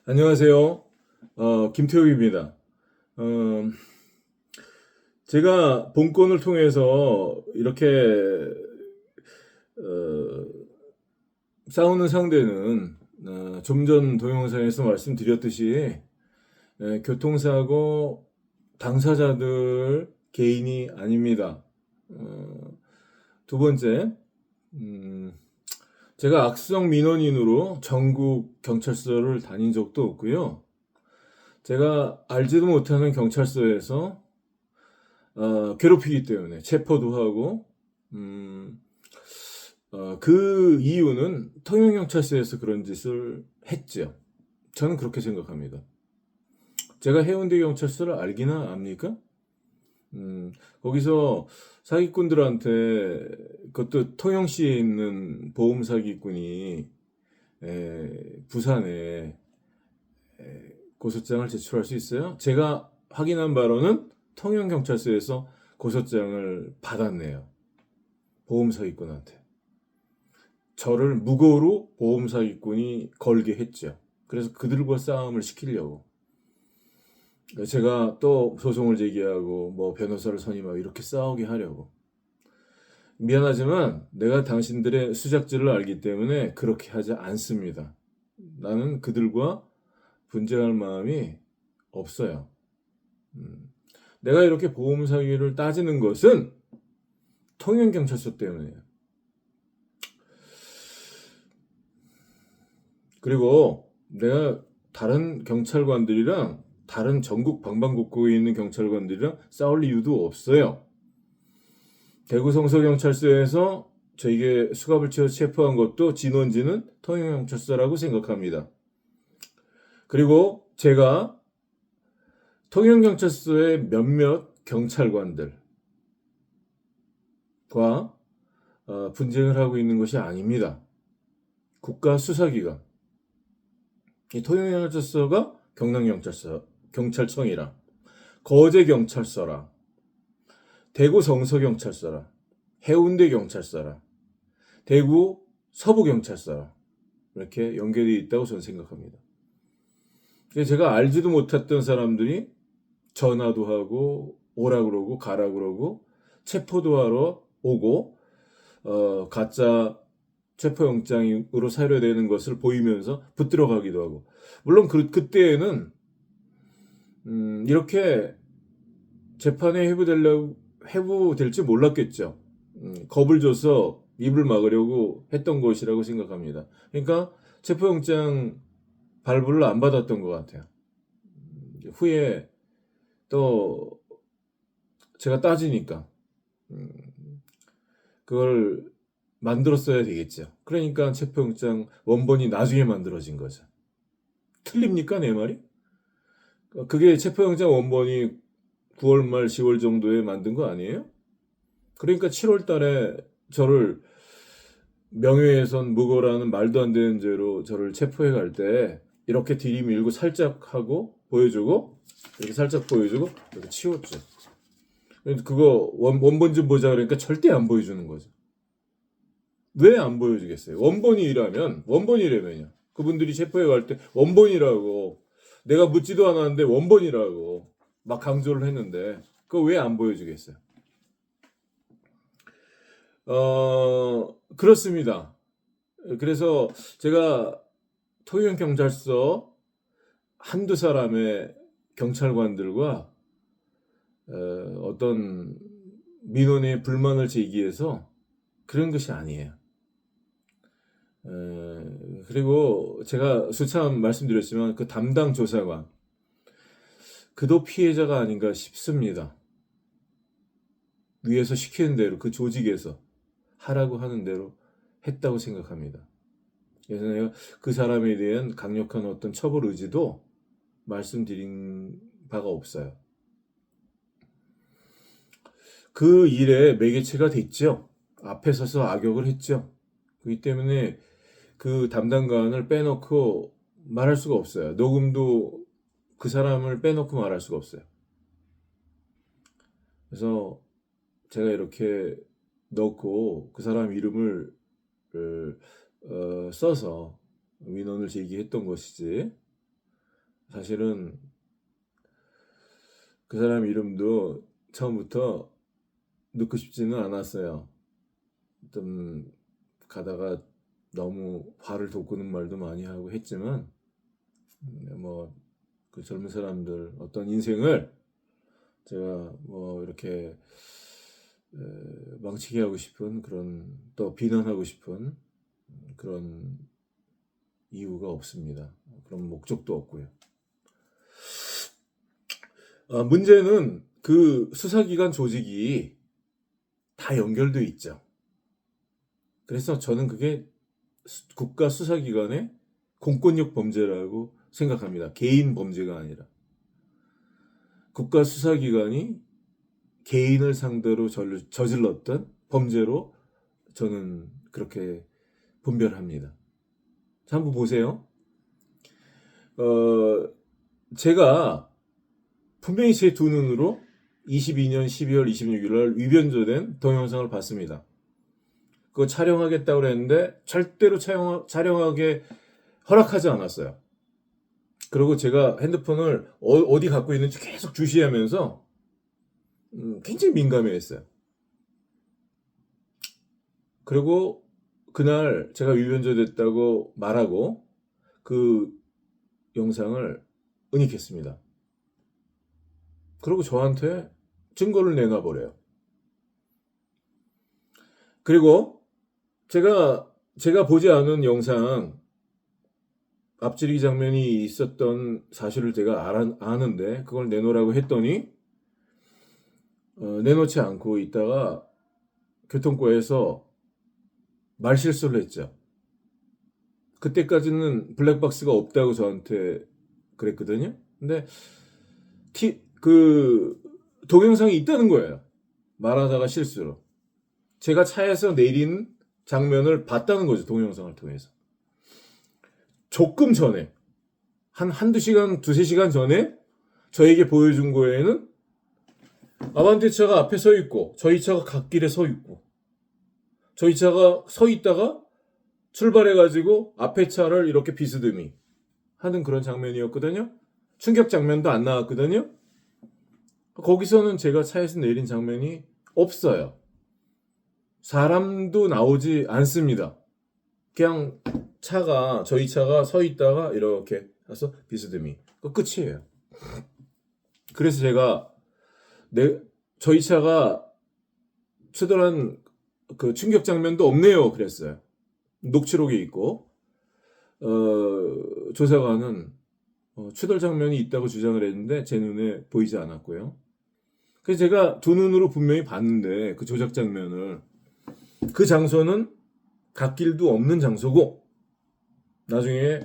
안녕하세요. 김태욱입니다. 어, 제가 본권을 통해서 이렇게 어, 싸우는 상대는 좀 전 동영상에서 말씀드렸듯이 교통사고 당사자들 개인이 아닙니다. 어, 두 번째, 음, 제가 악성 민원인으로 전국 경찰서를 다닌 적도 없고요. 제가 알지도 못하는 경찰서에서 괴롭히기 때문에 체포도 하고, 음, 그 이유는 통영경찰서에서 그런 짓을 했죠. 저는 그렇게 생각합니다. 제가 해운대 경찰서를 알기나 압니까? 거기서 사기꾼들한테, 그것도 통영시에 있는 보험 사기꾼이 부산에 고소장을 제출할 수 있어요? 제가 확인한 바로는 통영경찰서에서 고소장을 받았네요. 보험사기꾼한테. 저를 무고로 보험사기꾼이 걸게 했죠. 그래서 그들과 싸움을 시키려고. 제가 또 소송을 제기하고 뭐 변호사를 선임하고 이렇게 싸우게 하려고. 미안하지만 내가 당신들의 수작질을 알기 때문에 그렇게 하지 않습니다. 나는 그들과 분쟁할 마음이 없어요. 음. 내가 이렇게 보험 사기를 따지는 것은 통영경찰서 때문이에요. 그리고 내가 다른 경찰관들이랑 다른 전국 방방곡곡에 있는 경찰관들이랑 싸울 이유도 없어요. 대구 성서경찰서에서 저에게 수갑을 채워 체포한 것도 진원지는 통영경찰서라고 생각합니다. 그리고 제가 통영경찰서의 몇몇 경찰관들과 분쟁을 하고 있는 것이 아닙니다. 국가수사기관. 이 통영경찰서가 경남경찰서, 경찰청이랑 거제경찰서랑 대구 성서경찰서랑 해운대경찰서랑 대구 서부경찰서랑 이렇게 연결되어 있다고 저는 생각합니다. 제가 알지도 못했던 사람들이 전화도 하고 오라 그러고 가라 그러고 체포도 하러 오고 가짜 체포영장으로 사료되는 것을 보이면서 붙들어 가기도 하고, 물론 그때에는 이렇게 재판에 회부될지 몰랐겠죠. 겁을 줘서 입을 막으려고 했던 것이라고 생각합니다. 그러니까 체포영장 발부를 안 받았던 것 같아요. 후에 또 제가 따지니까 음, 그걸 만들었어야 되겠죠. 그러니까 체포영장 원본이 나중에 만들어진 거죠. 틀립니까, 내 말이? 그게 체포영장 원본이 9월 말 10월 정도에 만든 거 아니에요? 그러니까 7월 달에 저를 명예훼손 무고라는 말도 안 되는 죄로 저를 체포해 갈 때 이렇게 들이밀고 살짝 하고 보여주고, 이렇게 살짝 보여주고 이렇게 치웠죠. 그거 원본 좀 보자 그러니까 절대 안 보여주는 거죠. 왜 안 보여주겠어요? 원본이라면요. 그분들이 체포해 갈 때 원본이라고, 내가 묻지도 않았는데 원본이라고 막 강조를 했는데 그거 왜 안 보여주겠어요? 그렇습니다. 그래서 제가 통영경찰서 한두 사람의 경찰관들과 어떤 민원의 불만을 제기해서 그런 것이 아니에요. 그리고 제가 수차례 말씀드렸지만 그 담당 조사관, 그도 피해자가 아닌가 싶습니다. 위에서 시키는 대로, 그 조직에서 하라고 하는 대로 했다고 생각합니다. 그래서 내가 그 사람에 대한 강력한 어떤 처벌 의지도 말씀드린 바가 없어요. 그 일에 매개체가 됐죠. 앞에 서서 악역을 했죠. 그렇기 때문에 그 담당관을 빼놓고 말할 수가 없어요. 녹음도 그 사람을 빼놓고 말할 수가 없어요. 그래서 제가 이렇게 넣고 그 사람 이름을 써서 민원을 제기했던 것이지, 사실은 그 사람 이름도 처음부터 넣고 싶지는 않았어요. 좀 가다가 너무 화를 돋구는 말도 많이 하고 했지만 뭐 그 젊은 사람들 어떤 인생을 제가 뭐 이렇게 망치게 하고 싶은 그런 또 비난하고 싶은 그런 이유가 없습니다. 그런 목적도 없고요. 문제는 그 수사기관 조직이 다 연결돼 있죠. 그래서 저는 그게 국가 수사기관의 공권력 범죄라고 생각합니다. 개인 범죄가 아니라. 국가 수사기관이 개인을 상대로 저질렀던 범죄로 저는 그렇게 분별합니다. 자, 한번 보세요. 제가 분명히 제 두 눈으로 22년 12월 26일 날 위변조된 동영상을 봤습니다. 그거 촬영하겠다고 그랬는데 절대로 촬영하게 허락하지 않았어요. 그리고 제가 핸드폰을 어디 갖고 있는지 계속 주시하면서 굉장히 민감해했어요. 그리고 그날 제가 위변조 됐다고 말하고 그 영상을 은닉했습니다. 그리고 저한테 증거를 내놔버려요. 그리고 제가 보지 않은 영상 앞지르기 장면이 있었던 사실을 제가 아는데 그걸 내놓으라고 했더니 내놓지 않고 있다가 교통과에서 말실수를 했죠. 그때까지는 블랙박스가 없다고 저한테 그랬거든요. 근데 그 동영상이 있다는 거예요. 말하다가 실수로. 제가 차에서 내린 장면을 봤다는 거죠. 동영상을 통해서. 조금 전에 한두 시간, 두세 시간 전에 저에게 보여준 거에는 아반떼 차가 앞에 서 있고 저희 차가 갓길에 서 있고 저희 차가 서 있다가 출발해가지고 앞에 차를 이렇게 비스듬히 하는 그런 장면이었거든요. 충격 장면도 안 나왔거든요. 거기서는 제가 차에서 내린 장면이 없어요. 사람도 나오지 않습니다. 그냥 저희 차가 서 있다가 이렇게 해서 비스듬히 그 끝이에요. 그래서 제가 저희 차가 추돌한 그 충격 장면도 없네요. 그랬어요. 녹취록이 있고 조사관은 추돌 장면이 있다고 주장을 했는데 제 눈에 보이지 않았고요. 그래서 제가 두 눈으로 분명히 봤는데 그 조작 장면을 그 장소는 갓길도 없는 장소고 나중에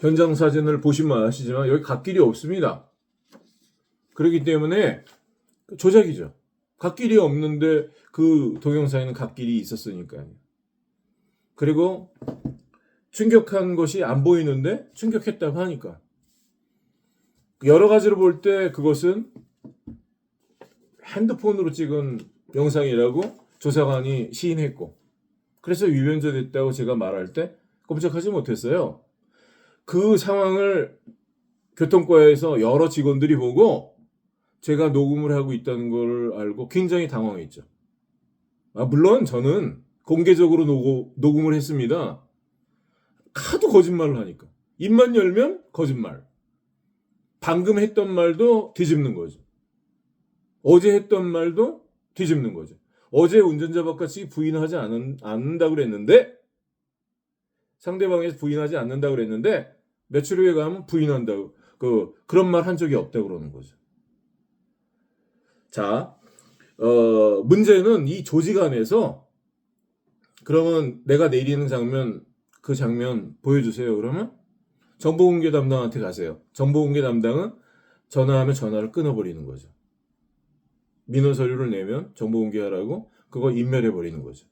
현장 사진을 보시면 아시지만 여기 갓길이 없습니다. 그렇기 때문에 조작이죠. 갓길이 없는데 그 동영상에는 갓길이 있었으니까요. 그리고 충격한 것이 안 보이는데 충격했다고 하니까 여러 가지로 볼 때 그것은 핸드폰으로 찍은 영상이라고 조사관이 시인했고 그래서 위변조 됐다고 제가 말할 때 꼼짝하지 못했어요. 그 상황을 교통과에서 여러 직원들이 보고 제가 녹음을 하고 있다는 걸 알고 굉장히 당황했죠. 물론 저는 공개적으로 녹음을 했습니다. 하도 거짓말을 하니까. 입만 열면 거짓말. 방금 했던 말도 뒤집는 거죠. 어제 했던 말도 뒤집는 거죠. 어제 운전자 바깥이 부인하지 않는다고 그랬는데 상대방에서 부인하지 않는다고 그랬는데 며칠 후에 가면 부인한다고 그런 말 한 적이 없다고 그러는 거죠. 자, 문제는 이 조직 안에서 그러면 내가 내리는 장면 그 장면 보여주세요. 그러면 정보공개 담당한테 가세요. 정보공개 담당은 전화하면 전화를 끊어버리는 거죠. 민원 서류를 내면 정보공개하라고 그거 인멸해버리는 거죠.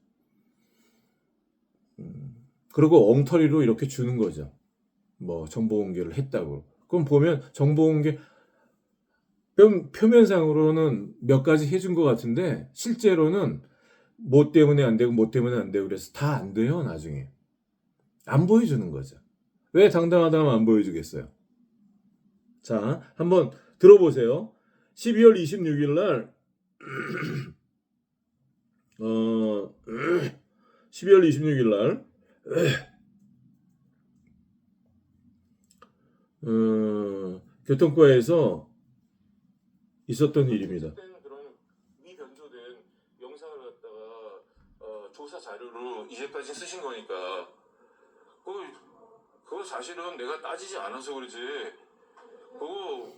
그리고 엉터리로 이렇게 주는 거죠. 뭐 정보공개를 했다고. 그럼 보면 정보공개 표면상으로는 몇 가지 해준 것 같은데 실제로는 뭐 때문에 안 되고 뭐 때문에 안 되고 그래서 다 안 돼요. 나중에 안 보여주는 거죠. 왜 당당하다면 안 보여주겠어요? 자, 한번 들어보세요. 12월 26일 날 12월 26일 날 교통과에서 있었던 일입니다. 그런 미변조된 영상을 갖다가 조사 자료로 이제까지 쓰신 거니까 그거 사실은 내가 따지지 않아서 그러지. 그거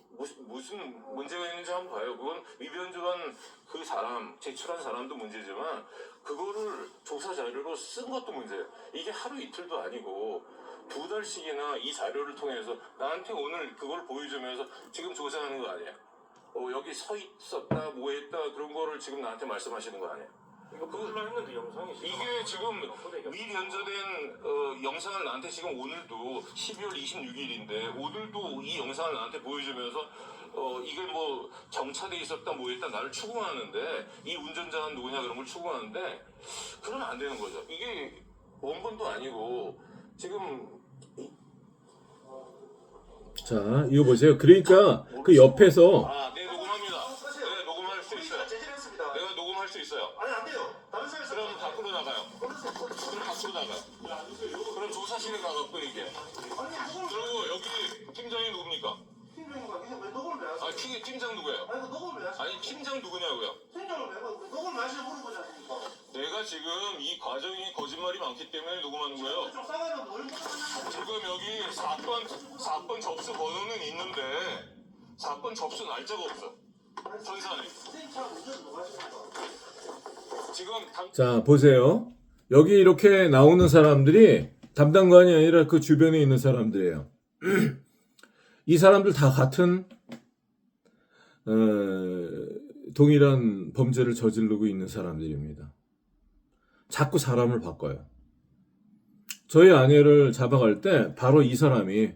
무슨 문제가 있는지 한번 봐요. 그건 위변조한 그 사람, 제출한 사람도 문제지만 그거를 조사 자료로 쓴 것도 문제예요. 이게 하루 이틀도 아니고 2달씩이나 이 자료를 통해서 나한테 오늘 그걸 보여주면서 지금 조사하는 거 아니에요. 여기 서 있었다, 뭐 했다 그런 거를 지금 나한테 말씀하시는 거 아니에요. 이거 보려고 했는데 영상이 이게 지금 미변조된 영상을 나한테 지금 오늘도 12월 26일인데 오늘도 이 영상을 나한테 보여주면서 이게 뭐 정차돼 있었다 뭐 했다 나를 추궁하는데 이 운전자는 누구냐 그런 걸 추궁하는데 그러면 안 되는 거죠. 이게 원본도 아니고 지금 자 이거 보세요. 그러니까 그 옆에서 네 녹음합니다. 네 녹음할 수 있어요. 내가 녹음할 수 있어요. 아니 안 돼요. 다른 사람이 그럼 밖으로 나가요. 그럼 밖으로 나가요. 그럼 조사실에 가갖고 얘기해. 그리고 여기 팀장이 누굽니까? 팀장님과 왜 녹음을 왜 하세요? 팀장 누구예요? 아니 그 녹음을 왜 하세요? 아니 팀장 누구냐고요? 팀장을 왜 하고 녹음을 왜 하시는 물어보지 않습니까? 내가 지금 이 과정이 거짓말이 많기 때문에 녹음하는 거예요. 좀 싸가지고 뭘 지금 여기 사건 접수 번호는 있는데 사건 접수 날짜가 없어. 전산에. 지금 자 보세요. 여기 이렇게 나오는 사람들이 담당관이 아니라 그 주변에 있는 사람들이에요. 이 사람들 다 같은 동일한 범죄를 저지르고 있는 사람들입니다. 자꾸 사람을 바꿔요. 저희 아내를 잡아갈 때 바로 이 사람이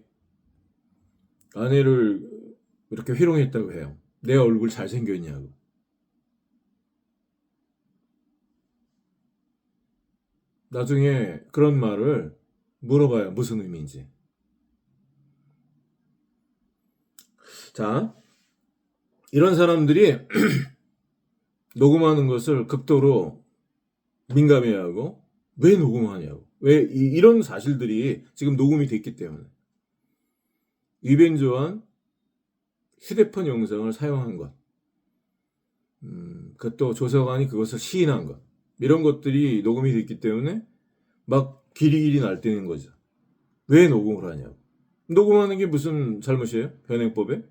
아내를 이렇게 회롱했다고 해요. 내 얼굴 잘생겼냐고. 나중에 그런 말을 물어봐요. 무슨 의미인지. 자, 이런 사람들이 녹음하는 것을 극도로 민감해하고 왜 녹음하냐고. 왜 이런 사실들이 지금 녹음이 됐기 때문에. 위변조한 휴대폰 영상을 사용한 것. 그것도 조사관이 그것을 시인한 것. 이런 것들이 녹음이 됐기 때문에 막 기리기리 날뛰는 거죠. 왜 녹음을 하냐고. 녹음하는 게 무슨 잘못이에요? 현행법에?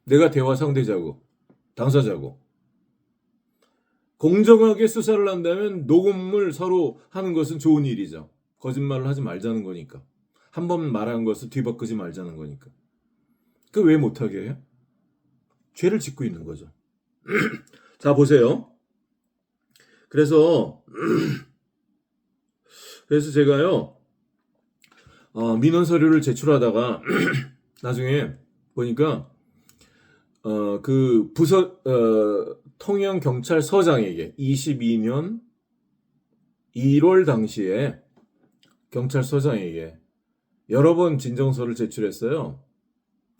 내가 대화 상대자고, 당사자고. 공정하게 수사를 한다면 녹음을 서로 하는 것은 좋은 일이죠. 거짓말을 하지 말자는 거니까. 한 번 말한 것을 뒤바꾸지 말자는 거니까. 그 왜 못하게 해요? 죄를 짓고 있는 거죠. 자, 보세요. 그래서 제가요, 민원 서류를 제출하다가 나중에 보니까 그 부서 통영경찰서장에게 22년 1월 당시에 경찰서장에게 여러 번 진정서를 제출했어요.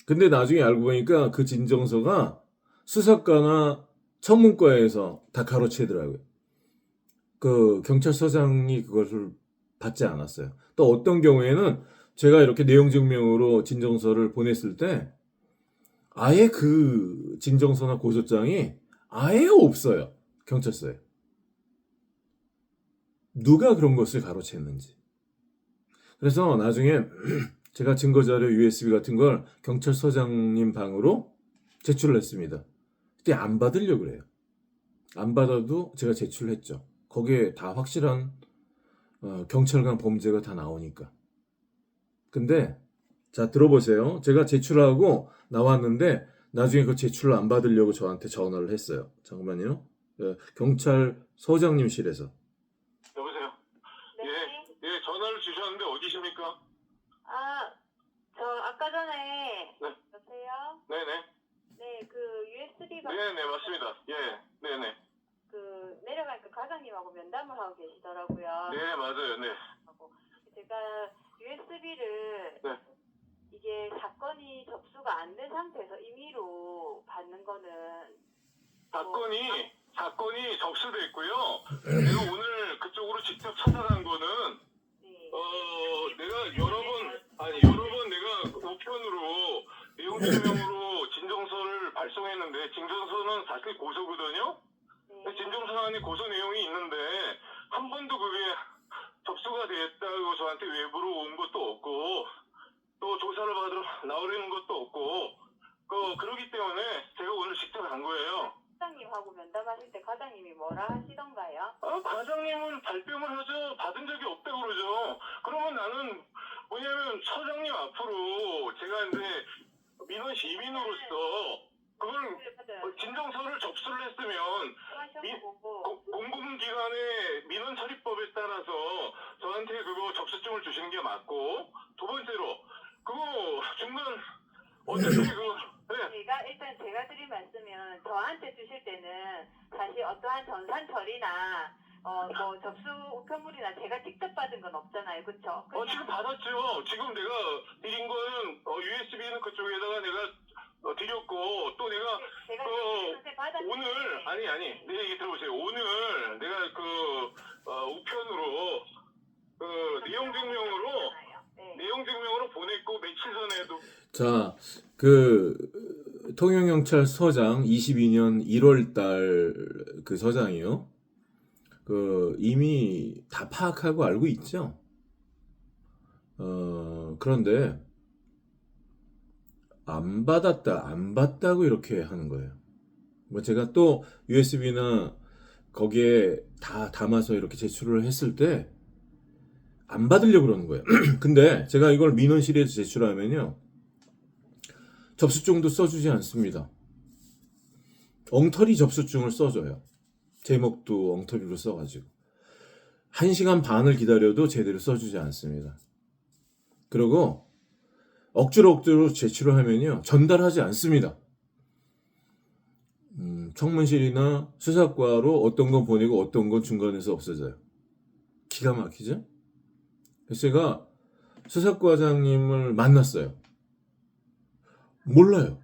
근데 나중에 알고 보니까 그 진정서가 수사과나 청문과에서 다 가로채더라고요. 그 경찰서장이 그것을 받지 않았어요. 또 어떤 경우에는 제가 이렇게 내용 증명으로 진정서를 보냈을 때 아예 그 진정서나 고소장이 아예 없어요. 경찰서에. 누가 그런 것을 가로챘는지. 그래서 나중에 제가 증거자료 USB 같은 걸 경찰서장님 방으로 제출을 했습니다. 그때 안 받으려고 그래요. 안 받아도 제가 제출을 했죠. 거기에 다 확실한 경찰관 범죄가 다 나오니까. 근데 자 들어보세요. 제가 제출하고 나왔는데 나중에 그 제출을 안 받으려고 저한테 전화를 했어요. 잠깐만요. 경찰서장님실에서. 여보세요. 네. 예, 전화를 주셨는데 어디십니까? 저 아까 전에 네. 여보세요? 네네. 네, 그 USB가 네네 맞습니다. 예, 네네. 그 내려가니까 과장님하고 면담을 하고 계시더라고요. 네 맞아요. 네. 하고 제가 USB를 네. 이게 사건이 접수가 안 된 상태에서 임의로 받는 거는 사건이 접수됐고요. 내가 오늘 그쪽으로 직접 찾아간 거는 네. 내가 여러 번 내가 우편으로 내용 증명으로 진정서를 발송했는데 진정서는 사실 고소거든요. 네. 진정서 안에 고소 내용이 있는데 한 번도 그게 접수가 됐다고 저한테 외부로 온 것도 없고 또 조사를 받으러 나오려는 것도 없고 그러기 때문에 제가 오늘 직접 간 거예요. 과장님하고 면담하실 때 과장님이 뭐라 하시던가요? 과장님은 발뺌을 하죠. 받은 적이 없다고 그러죠. 그러면 나는 뭐냐면 처장님 앞으로 제가 이제 민원 시민으로서 그걸 맞아요. 진정서를 접수를 했으면 하셨고 공공기관의 민원 처리법에 따라서 저한테 그거 접수증을 주시는 게 맞고 두 번째로 그거 중간 어떻게 제가 드린 말씀은 저한테 주실 때는 사실 어떠한 전산 처리나 뭐 접수 우편물이나 제가 직접 받은 건 없잖아요, 그렇죠? 지금 받았죠. 지금 내가 드린 거는 USB는 그쪽에다가 내가 드렸고 또 내가 제가 오늘 내 얘기 들어보세요. 오늘 내가 우편으로 내용 증명으로 보냈고 며칠 전에도 자, 통영경찰서장 22년 1월 달 그 서장이요. 이미 다 파악하고 알고 있죠. 그런데 안 받다고 이렇게 하는 거예요. 뭐 제가 또 USB나 거기에 다 담아서 이렇게 제출을 했을 때 안 받으려고 그러는 거예요. 근데 제가 이걸 민원실에서 제출하면요. 접수증도 써주지 않습니다. 엉터리 접수증을 써줘요. 제목도 엉터리로 써가지고 1시간 반을 기다려도 제대로 써주지 않습니다. 그리고 억지로 제출을 하면요 전달하지 않습니다. 청문실이나 수사과로 어떤 건 보내고 어떤 건 중간에서 없어져요. 기가 막히죠? 그래서 제가 수사과장님을 만났어요. 몰라요.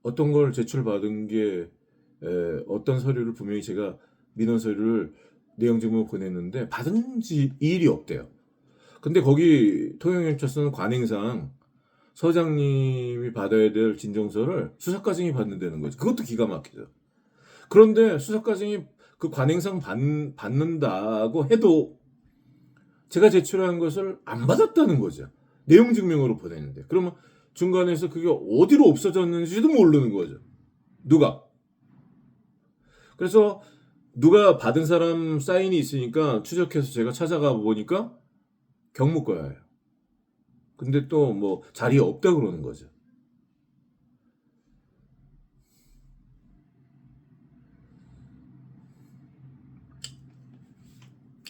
어떤 걸 제출받은 게 어떤 서류를 분명히 제가 민원 서류를 내용 증명을 보냈는데 받은 일이 없대요. 근데 거기 통영경찰서는 관행상 서장님이 받아야 될 진정서를 수사과장이 받는다는 거죠. 그것도 기가 막히죠. 그런데 수사과장이 그 관행상 받는다고 해도 제가 제출한 것을 안 받았다는 거죠. 내용 증명으로 보냈는데. 그러면 중간에서 그게 어디로 없어졌는지도 모르는 거죠. 누가. 그래서 누가 받은 사람 사인이 있으니까 추적해서 제가 찾아가 보니까 경무과예요. 근데 또 뭐 자리에 없다 그러는 거죠.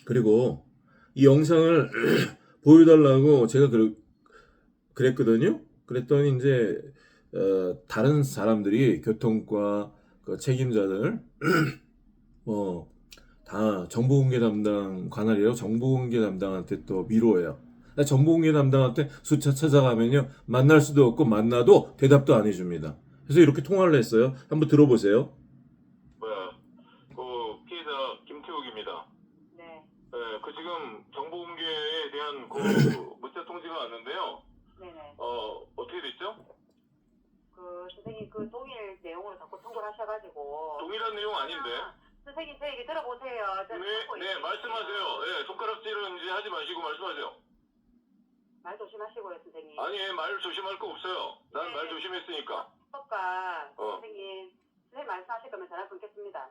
그리고 이 영상을 보여달라고 제가 그랬거든요. 그랬더니 이제 다른 사람들이 교통과 그 책임자들 다 정보공개 담당 관할이라고 정보공개 담당한테 또 미로해요. 정보공개 담당한테 수차 찾아가면요 만날 수도 없고 만나도 대답도 안 해줍니다. 그래서 이렇게 통화를 했어요. 한번 들어보세요. 피해자 김태욱입니다. 네. 지금 정보공개에 대한 문자 통지가 왔는데요. 네네. 어떻게 됐죠? 선생님 동일 내용으로 자꾸 통보를 하셔가지고 동일한 내용 아닌데. 선생님 제 얘기 들어보세요. 네, 말씀하세요. 손가락질은 이제 하지 마시고 말씀하세요. 말 조심하시고요, 선생님. 아니, 말 조심할 거 없어요. 난 말 조심했으니까. 선생님 말씀하실 거면 전화 끊겠습니다.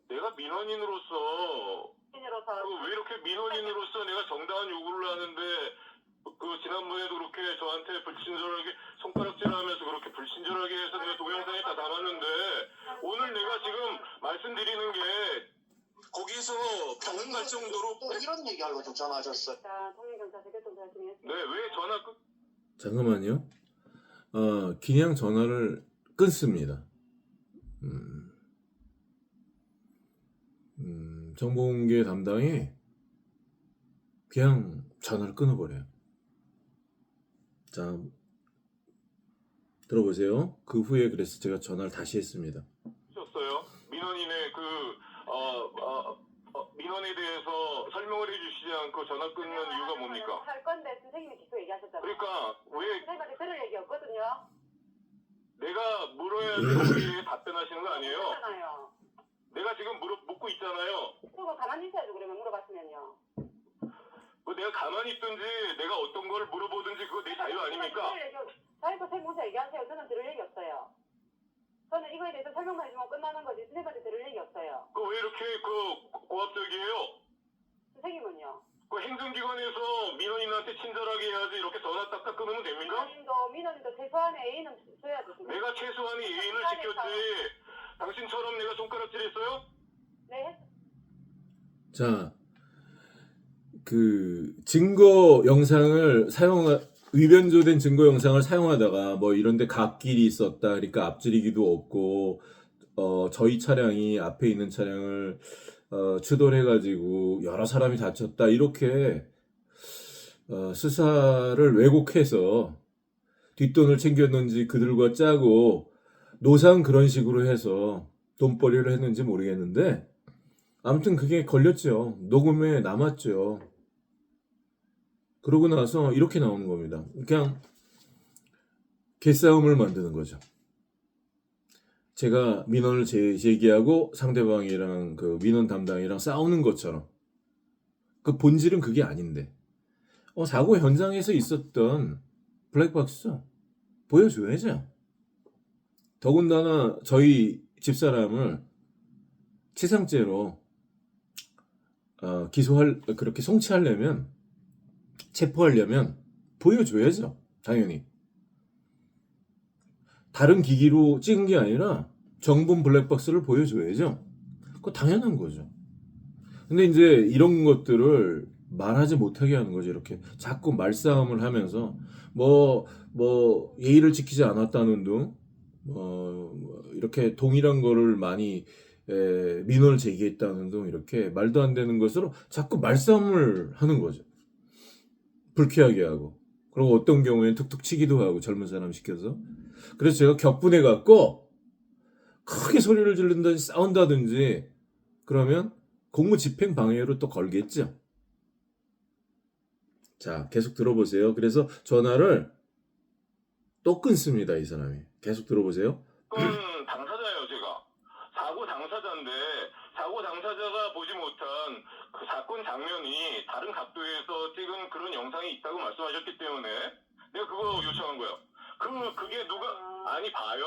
내가 민원인으로서 왜 이렇게 민원인으로서 내가 정당한 요구를 하는데 지난번에도 그렇게 저한테 불친절하게 손가락질하면서 그렇게 불친절하게 해서 내가 동영상에 다 담았는데 오늘 내가 지금 말씀드리는 게 거기서 병원 갈 정도로 또 이런 얘기하려고 좀 전화하셨어요. 통영경찰서 교통사진이었습니다. 네, 왜 전화 잠깐만요. 그냥 전화를 끊습니다. 정보공개 담당이 그냥 전화를 끊어버려요. 자, 들어보세요. 그 후에 그래서 제가 전화를 다시 했습니다. 셨어요? 민원인의 민원에 대해서 설명을 해주시지 않고 전화 끊는 이유가 뭡니까? 할 건데 선생님이 계속 얘기하셨잖아요. 그러니까 왜 선생님한테 들을 얘기 없거든요. 내가 물어야 될 거기에 답변하시는 거 아니에요? 그렇잖아요. 내가 지금 묻고 있잖아요. 그거 가만히 있어야죠. 그러면 물어봤으면요. 내가 가만히 있든지 내가 어떤 걸 물어보든지 그거 내 자유 아닙니까? 자기도 설명서 얘기하세요. 저는 들을 얘기 없어요. 저는 이거에 대해서 설명만 해주면 끝나는 거지 선생님한테 들을 얘기 없어요. 그 왜 이렇게 고압적이에요? 선생님은요? 그 행정기관에서 민원인한테 친절하게 해야지 이렇게 전화 딱딱 끊으면 됩니까? 민원인도 최소한의 A는 줘야죠. 내가 최소한의 예의를 지켰지. 당신처럼 내가 손가락질했어요? 네. 자, 그 증거 영상을 위변조된 증거 영상을 사용하다가 뭐 이런데 갓길이 있었다. 그러니까 앞지르기도 없고 저희 차량이 앞에 있는 차량을 추돌 해가지고 여러 사람이 다쳤다. 이렇게 수사를 왜곡해서 뒷돈을 챙겼는지 그들과 짜고 노상 그런 식으로 해서 돈벌이를 했는지 모르겠는데 아무튼 그게 걸렸죠. 녹음에 남았죠. 그러고 나서 이렇게 나오는 겁니다. 그냥 개싸움을 만드는 거죠. 제가 민원을 제기하고 상대방이랑 그 민원 담당이랑 싸우는 것처럼. 그 본질은 그게 아닌데. 사고 현장에서 있었던 블랙박스 보여줘야죠. 더군다나 저희 집사람을 치상죄로 그렇게 송치하려면 체포하려면 보여줘야죠. 당연히. 다른 기기로 찍은 게 아니라 정본 블랙박스를 보여줘야죠. 그거 당연한 거죠. 근데 이제 이런 것들을 말하지 못하게 하는 거죠. 이렇게 자꾸 말싸움을 하면서 뭐 예의를 지키지 않았다는 둥 이렇게 동일한 거를 많이 민원을 제기했다는 둥 이렇게 말도 안 되는 것으로 자꾸 말싸움을 하는 거죠. 불쾌하게 하고 그리고 어떤 경우에는 툭툭 치기도 하고 젊은 사람 시켜서 그래서 제가 격분해 갖고 크게 소리를 지른다든지 싸운다든지 그러면 공무집행 방해로 또 걸겠죠. 자, 계속 들어보세요. 그래서 전화를 또 끊습니다. 이 사람이. 계속 들어보세요. 당사자예요, 제가. 사고 당사자인데 사고 당사자가 보지 못한 그 사건 장면이 다른 각도에서 찍은 그런 영상이 있다고 말씀하셨기 때문에 내가 그거 요청한 거예요. 그게 누가 아니 봐요.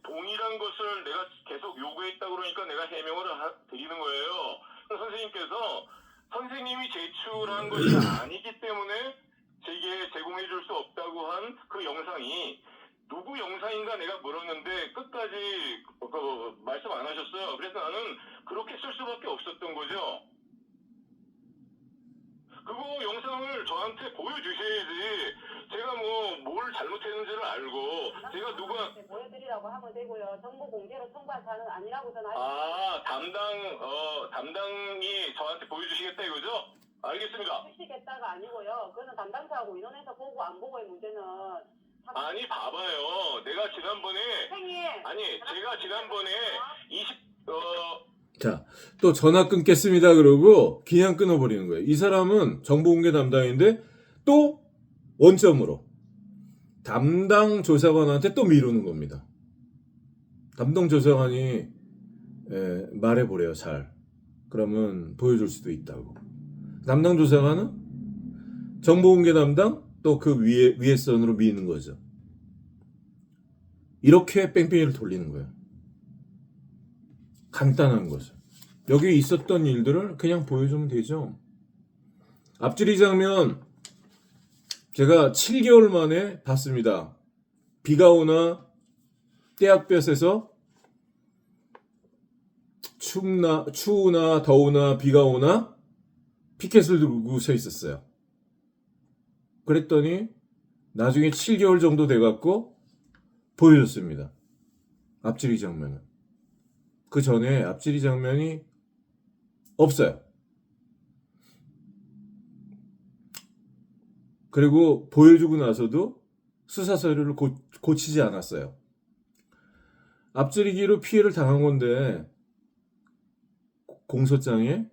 동일한 것을 내가 계속 요구했다 그러니까 내가 해명을 드리는 거예요. 선생님께서 선생님이 제출한 것이 아니기 때문에 제게 제공해 줄 수 없다고 한 그 영상이 누구 영상인가 내가 물었는데 끝까지 말씀 안 하셨어요. 그래서 나는 그렇게 쓸 수밖에 없었던 거죠. 그거 영상을 저한테 보여주셔야지. 제가 뭘 잘못했는지를 알고 제가 누가 보여드리라고 하면 되고요. 정보 공개로 청구한 사안은 아니라고 저는 담당이 저한테 보여주시겠다 이거죠? 알겠습니다. 주시겠다가 아니고요. 그거는 담당자하고 의논해서 보고 안 보고의 문제는 아니 봐봐요. 내가 지난번에 제가 지난번에 자, 또 전화 끊겠습니다. 그러고 그냥 끊어버리는 거예요. 이 사람은 정보공개 담당인데 또 원점으로 담당 조사관한테 또 미루는 겁니다. 담당 조사관이 말해보래요. 잘. 그러면 보여줄 수도 있다고. 담당 조사관은 정보공개 담당 또 그 위에 선으로 미는 거죠. 이렇게 뺑뺑이를 돌리는 거예요. 간단한 거죠. 여기 있었던 일들을 그냥 보여주면 되죠. 앞지리 장면 제가 7개월 만에 봤습니다. 비가 오나 떼약볕에서 추우나 더우나 비가 오나 피켓을 들고 서 있었어요. 그랬더니 나중에 7개월 정도 돼갖고 보여줬습니다. 앞지리 장면은. 그 전에 앞지리 장면이 없어요. 그리고 보여주고 나서도 수사 서류를 고치지 않았어요. 앞지르기로 피해를 당한 건데 공소장에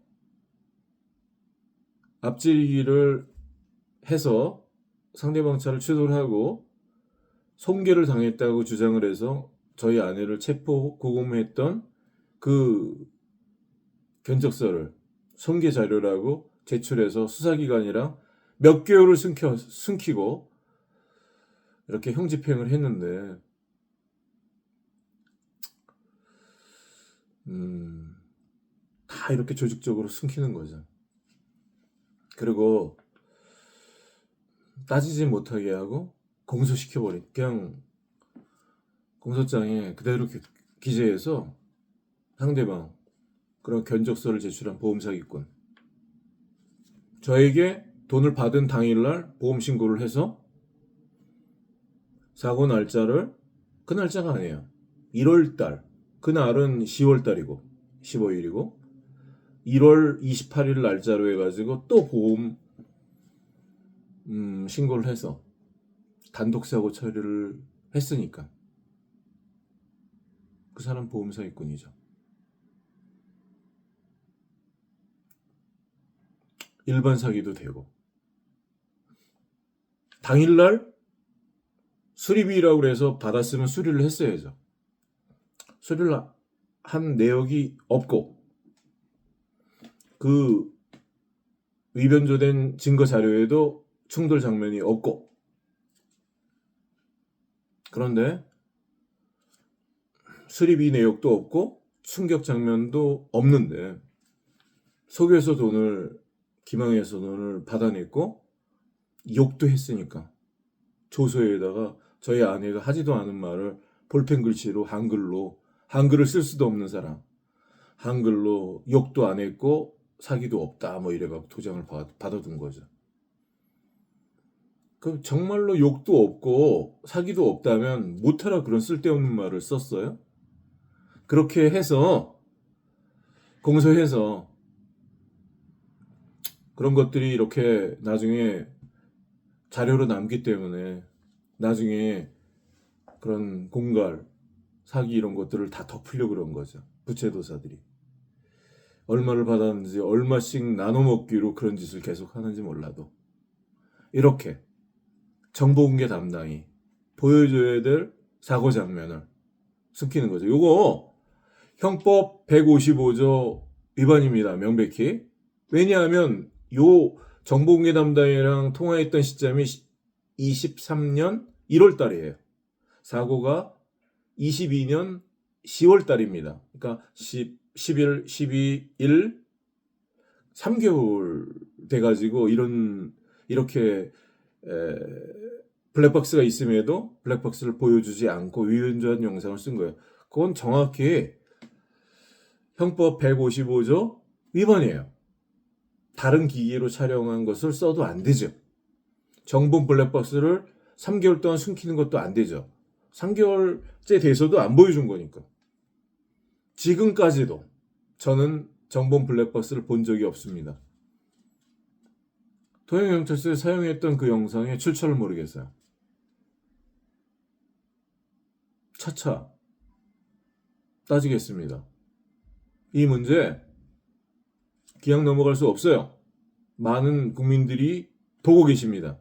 앞지르기를 해서 상대방 차를 취소를 하고 손괴를 당했다고 주장을 해서 저희 아내를 체포 구금했던 그 견적서를 손괴 자료라고 제출해서 수사기관이랑 몇 개월을 숨기고 이렇게 형집행을 했는데 다 이렇게 조직적으로 숨기는 거죠. 그리고 따지지 못하게 하고 공소시켜버린, 그냥 공소장에 그대로 기재해서 상대방 그런 견적서를 제출한 보험사기꾼, 저에게 돈을 받은 당일날 보험신고를 해서 사고 날짜를, 그 날짜가 아니에요, 1월달, 그날은 10월달이고 15일이고 1월 28일 날짜로 해가지고 또 보험 신고를 해서 단독사고 처리를 했으니까 그 사람 보험사기꾼이죠. 일반 사기도 되고, 당일날 수리비라고 그래서 받았으면 수리를 했어야죠. 수리를 한 내역이 없고 그 위변조된 증거 자료에도 충돌 장면이 없고, 그런데 수리비 내역도 없고 충격 장면도 없는데 속여서 돈을, 기망해서 돈을 받아냈고 욕도 했으니까 조서에다가 저희 아내가 하지도 않은 말을 볼펜 글씨로 한글을 쓸 수도 없는 사람, 한글로 욕도 안 했고 사기도 없다 뭐 이래갖고 도장을 받아둔 거죠. 그 정말로 욕도 없고 사기도 없다면 못하라 그런 쓸데없는 말을 썼어요? 그렇게 해서 공소해서 그런 것들이 이렇게 나중에 자료로 남기 때문에 나중에 그런 공갈, 사기 이런 것들을 다 덮으려고 그런 거죠. 부채도사들이. 얼마를 받았는지 얼마씩 나눠 먹기로 그런 짓을 계속 하는지 몰라도 이렇게 정보공개 담당이 보여줘야 될 사고 장면을 숨기는 거죠. 요거 형법 155조 위반입니다. 명백히. 왜냐하면 요 정보공개 담당이랑 통화했던 시점이 23년 1월 달이에요. 사고가 22년 10월 달입니다. 그러니까 10일, 12일, 3개월 돼가지고 이렇게 블랙박스가 있음에도 블랙박스를 보여주지 않고 위헌조한 영상을 쓴 거예요. 그건 정확히 형법 155조 위반이에요. 다른 기기로 촬영한 것을 써도 안 되죠. 정본 블랙박스를 3개월 동안 숨기는 것도 안 되죠. 3개월째 돼서도 안 보여준 거니까. 지금까지도 저는 정본 블랙박스를 본 적이 없습니다. 통영경찰서에 사용했던 그 영상의 출처를 모르겠어요. 차차 따지겠습니다. 이 문제 그냥 넘어갈 수 없어요. 많은 국민들이 보고 계십니다.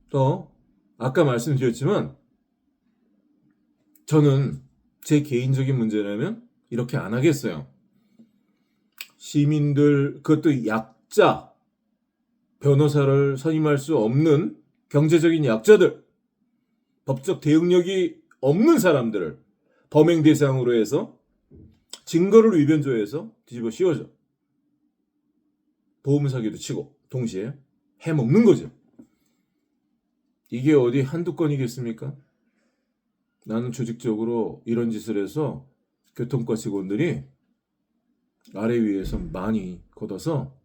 또 아까 말씀드렸지만 저는 제 개인적인 문제라면 이렇게 안 하겠어요. 시민들, 그것도 약자, 변호사를 선임할 수 없는 경제적인 약자들, 법적 대응력이 없는 사람들을 범행 대상으로 해서 증거를 위변조해서 뒤집어 씌워줘. 보험 사기도 치고 동시에 해먹는 거죠. 이게 어디 한두 건이겠습니까? 나는 조직적으로 이런 짓을 해서 교통과 직원들이 아래 위에서 많이 걷어서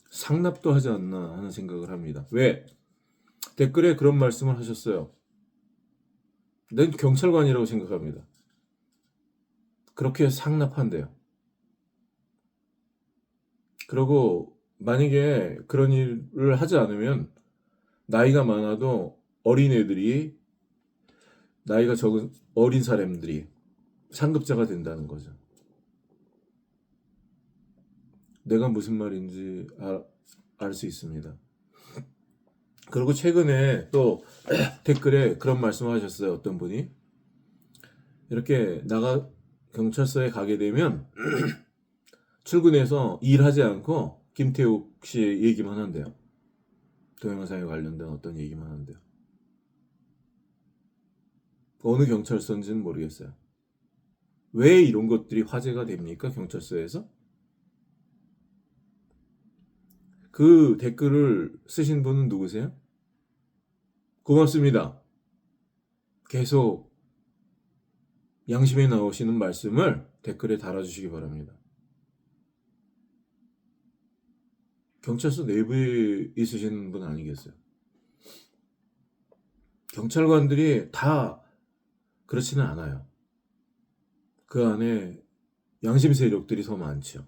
상납도 하지 않나 하는 생각을 합니다. 왜? 댓글에 그런 말씀을 하셨어요. 난 경찰관이라고 생각합니다. 그렇게 상납한대요. 그리고 만약에 그런 일을 하지 않으면 나이가 많아도 어린애들이 나이가 적은 어린 사람들이 상급자가 된다는 거죠. 내가 무슨 말인지 알 수 있습니다. 그리고 최근에 또 댓글에 그런 말씀을 하셨어요. 어떤 분이 이렇게 경찰서에 가게 되면 출근해서 일하지 않고 김태욱 씨 얘기만 한대요. 동영상에 관련된 어떤 얘기만 한대요. 어느 경찰서인지는 모르겠어요. 왜 이런 것들이 화제가 됩니까? 경찰서에서? 그 댓글을 쓰신 분은 누구세요? 고맙습니다. 계속 양심에 나오시는 말씀을 댓글에 달아주시기 바랍니다. 경찰서 내부에 있으시는 분 아니겠어요? 경찰관들이 다 그렇지는 않아요. 그 안에 양심 세력들이 더 많죠.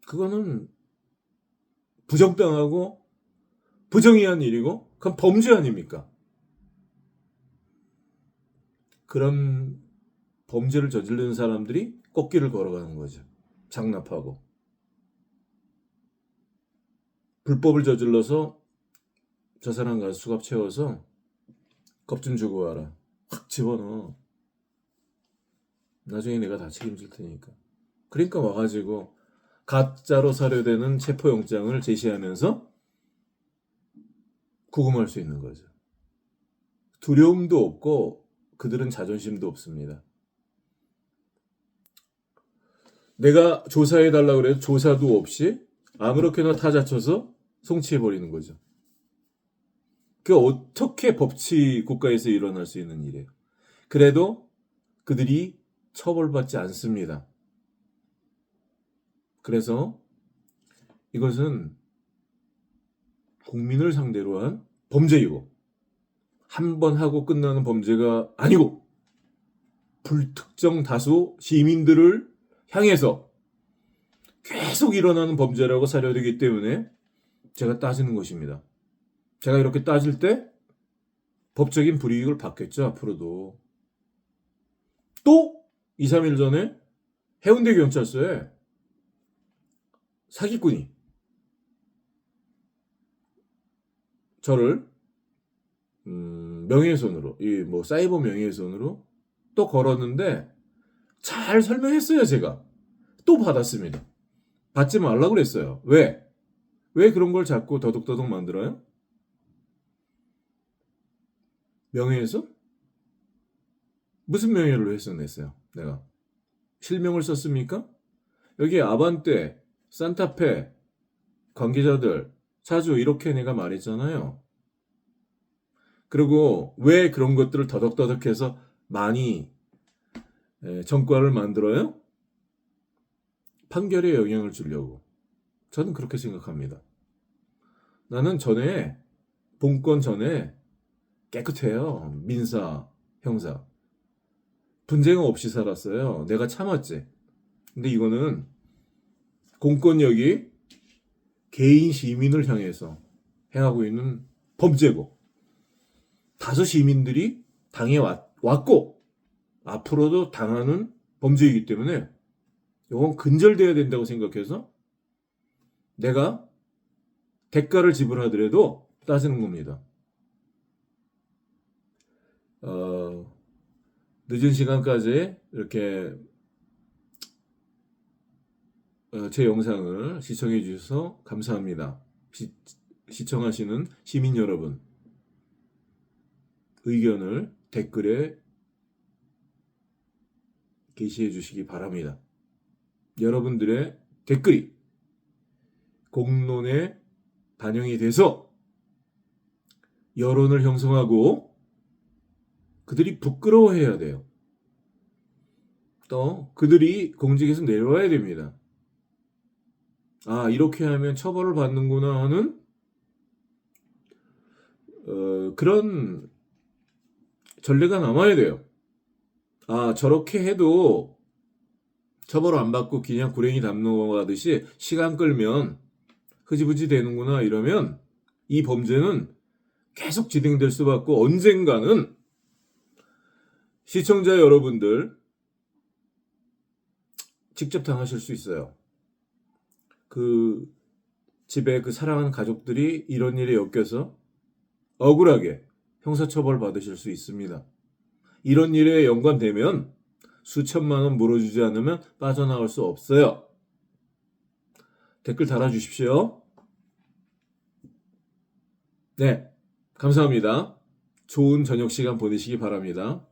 그거는 부정당하고 부정의한 일이고 그건 범죄 아닙니까? 그런 범죄를 저지르는 사람들이 꽃길을 걸어가는 거죠. 장납하고. 불법을 저질러서 저 사람 가서 수갑 채워서 겁 좀 주고 와라. 확 집어넣어. 나중에 내가 다 책임질 테니까. 그러니까 와가지고 가짜로 사료되는 체포영장을 제시하면서 구금할 수 있는 거죠. 두려움도 없고 그들은 자존심도 없습니다. 내가 조사해달라고 그래도 조사도 없이 아무렇게나 타자쳐서 송치해버리는 거죠. 그게 어떻게 법치 국가에서 일어날 수 있는 일이에요. 그래도 그들이 처벌받지 않습니다. 그래서 이것은 국민을 상대로 한 범죄이고 한 번 하고 끝나는 범죄가 아니고 불특정 다수 시민들을 향해서 계속 일어나는 범죄라고 사료되기 때문에 제가 따지는 것입니다. 제가 이렇게 따질 때 법적인 불이익을 받겠죠. 앞으로도. 또 2, 3일 전에 해운대 경찰서에 사기꾼이 저를 명예훼손으로 사이버 명예훼손으로 또 걸었는데 잘 설명했어요. 제가 또 받았습니다. 받지 말라고 그랬어요. 왜 그런 걸 자꾸 더덕더덕 만들어요? 명예훼손? 무슨 명예를 훼손했어요? 내가 실명을 썼습니까? 여기 아반떼, 산타페 관계자들 자주 이렇게 내가 말했잖아요. 그리고 왜 그런 것들을 더덕더덕해서 많이 전과를 만들어요? 판결에 영향을 주려고. 저는 그렇게 생각합니다. 나는 본건 전에 깨끗해요. 민사, 형사. 분쟁 없이 살았어요. 내가 참았지. 근데 이거는 공권력이 개인 시민을 향해서 행하고 있는 범죄고 다수 시민들이 당해왔고 앞으로도 당하는 범죄이기 때문에 이건 근절돼야 된다고 생각해서 내가 대가를 지불하더라도 따지는 겁니다. 늦은 시간까지 이렇게 제 영상을 시청해 주셔서 감사합니다. 시청하시는 시민 여러분, 의견을 댓글에 게시해 주시기 바랍니다. 여러분들의 댓글이 공론에 반영이 돼서 여론을 형성하고 그들이 부끄러워해야 돼요. 또 그들이 공직에서 내려와야 됩니다. 아, 이렇게 하면 처벌을 받는구나 하는 그런 전례가 남아야 돼요. 아, 저렇게 해도 처벌을 안 받고 그냥 구랭이 담 넘어가듯이 시간 끌면 흐지부지 되는구나 이러면 이 범죄는 계속 진행될 수밖에 언젠가는 시청자 여러분들 직접 당하실 수 있어요. 그 집에 그 사랑하는 가족들이 이런 일에 엮여서 억울하게 형사처벌 받으실 수 있습니다. 이런 일에 연관되면 수천만 원 물어주지 않으면 빠져나갈 수 없어요. 댓글 달아주십시오. 네, 감사합니다. 좋은 저녁 시간 보내시기 바랍니다.